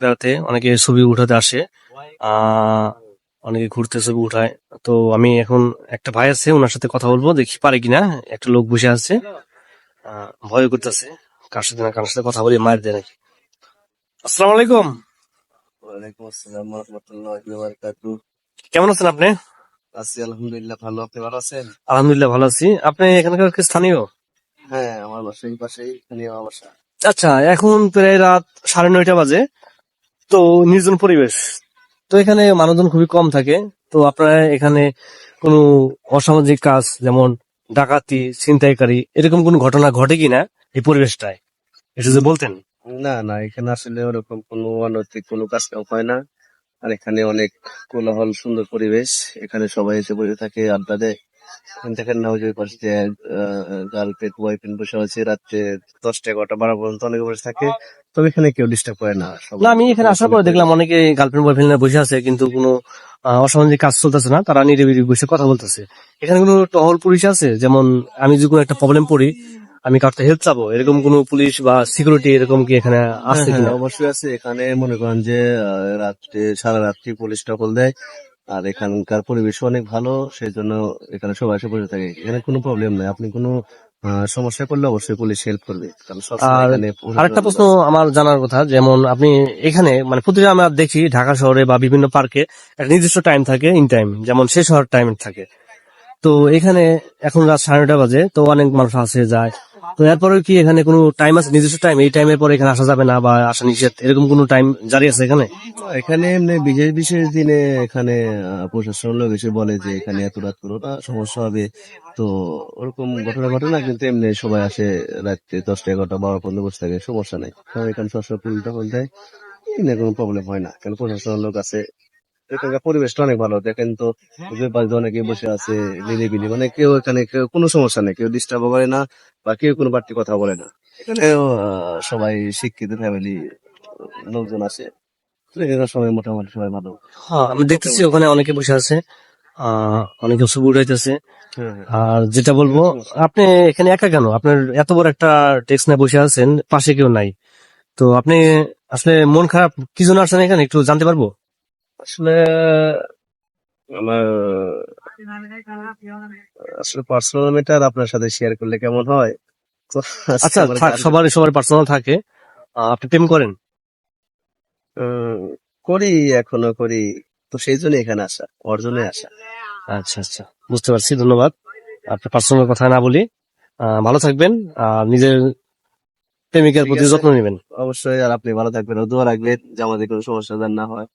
বেড়াতে, অনেকে ছবি উঠাতে আসে। আহ অনেকে ঘুরতে ছবি উঠায়। তো আমি এখন একটা ভাই আছে, ওনার সাথে কথা বলবো, দেখি পারে কিনা। একটা লোক বসে আছে, ভয় করতেছে, কার সাথে কথা বলি মায়ের দেয় নাকি। আসসালামু আলাইকুম। ওয়ালাইকুম আসসালাম রহমতুল্লাহি ওয়া বারাকাতুহু। কেমন আছেন আপনি? আছি আলহামদুলিল্লাহ ভালো। আপনি ভালো আছেন? আলহামদুলিল্লাহ ভালো আছি। আপনি এখানকার কি স্থানীয়? হ্যাঁ, আমার বাসা এই পাশেই, এখানেই আমার বাসা। আচ্ছা, এখন প্রায় রাত 9:30 বাজে। তো নির্জন পরিবেশ, তো এখানে মানুষজন খুবই কম থাকে। তো আপনার এখানে কোনো অসামাজিক কাজ, যেমন ডাকাতি, ছিনতাইকারী, এরকম কোনো ঘটনা ঘটে কিনা এই পরিবেশটায় একটু যদি উম, বলতেন। না না, এখানে আসলে ওরকম কোনো অনৈতিক কোনো কাজ কাম হয় না। আর এখানে অনেক কোলাহল, সুন্দর পরিবেশ। এখানে সবাই এসে বসে থাকে, আড্ডা দেয়। এখানে দেখেন না, ওই যে পাশে যে গার্লফ্রেন্ড বয়ফ্রেন্ড বসে আছে রাত্রে 10টা 11টা 12 পর্যন্ত অনেকে বসে থাকে। তবে এখানে কেউ ডিস্টার্ব করে না, না, সবাই আমি এখানে আসার অনেক পরে দেখলাম পরিবেশ। অনেকে গার্লফ্রেন্ড বয়ফ্রেন্ড বসে আছে, কিন্তু কোনো অসামাজিক কাজ চলতেছে না, তারা নিরিবিলি বসে কথা বলতেছে। এখানে কোনো টহল পুলিশ আছে? যেমন আমি যদি কোনো একটা প্রবলেম পড়ি, আমি কাউকে হেল্প চাবো, এরকম কোনো পুলিশ বা সিকিউরিটি এরকম কি এখানে হ্যাঁ আছে হ্যাঁ, কিনা? অবশ্যই আছে। এখানে মনে করেন যে রাত্রে সারা রাত্রি পুলিশ টহল দেয়। আর এখানকার পরিবেশ অনেক ভালো, সেই জন্য এখানে সবাই এসে বসে থাকে। এখানে কোনো প্রবলেম নাই, আপনি কোনো সমস্যায় পড়লে অবশ্যই পুলিশ হেল্প করবে, কারণ সবসময় আর এখানে আরেকটা প্রশাসনের লোক প্রশ্ন আছে। আমার জানার কথা, যেমন আপনি এখানে মানে প্রতিদিন আমরা দেখি ঢাকা শহরে বা বিভিন্ন পার্কে একটা নির্দিষ্ট টাইম থাকে, ইন টাইম, যেমন শেষ হওয়ার টাইম থাকে। তো এখানে এখন রাত 9:30 বাজে, তো অনেক মানুষ আসে যায়। তো এরপরে কি এখানে কোনো টাইম আছে, নির্দিষ্ট টাইম, এই টাইমের পরে এখানে আসা যাবে না বা আসা নিষেধ, এরকম কোনো টাইম জারি আছে এখানে? এখানে এমনি বিশেষ বিশেষ দিনে এখানে প্রশাসনের লোক এসে বলে যে এখানে এত রাত করো না, সমস্যা হবে। তো ওরকম ঘটনা ঘটে না, কিন্তু এমনি সবাই আসে রাত্রে 10টা 11টা 12 পর্যন্ত বসে থাকে, সমস্যা নাই। কারণ এখানে সবসময় পুলিশ টহল দেয়, এই নিয়ে কোনো প্রবলেম হয় না, কারণ প্রশাসনের লোক আছে। এখানকার পরিবেশটা অনেক ভালো, দেখেন তো যে পাশে অনেকে বসে আছে নিরিবিলি, মানে কেউ এখানে কেউ কোনো সমস্যা নেই, কেউ ডিস্টার্ব করে না বা কেউ কোনো বাড়তি কথা বলে না। এখানে সবাই শিক্ষিত ফ্যামিলি লোকজন আছে, তো এখানে সবাই মোটামুটি সবাই ভালো। হ্যাঁ, আমি দেখতেছি মোটামুটি ওখানে অনেকে বসে আছে, অনেকে ছবি উঠাইতেছে। হ্যাঁ হ্যাঁ, আর যেটা বলবো, কোনো সমস্যা নেই। আপনি এখানে একা কেন? আপনার এত বড় একটা ডেস্ক নিয়ে বসে আছেন, পাশে কেউ নাই। তো আপনি আসলে মন খারাপ কি জন্য আসছেন এখানে, একটু জানতে পারবো? আসলে আমার আসলে পার্সোনাল ম্যাটার আপনার সাথে শেয়ার করলে কেমন হয়? তো আজকে আচ্ছা আমার থাক, গার্লফ্রেন্ড, সবার সবার পার্সোনাল থাকে। আপনি প্রেম করেন? উম, করি, এখনো করি। তো সেই জন্য এখানে আসা, ওর জন্যই আসা। আচ্ছা আচ্ছা, বুঝতে পারছি, ধন্যবাদ। আপনার পার্সোনাল কথা না বলি। ভালো থাকবেন, আর নিজের প্রেমিকার ঠিক প্রতি আছে, যত্ন নেবেন। অবশ্যই। আর আপনি ভালো থাকবেন ও দোয়া রাখবেন যে আমাদের কোনো সমস্যা যেন না হয়।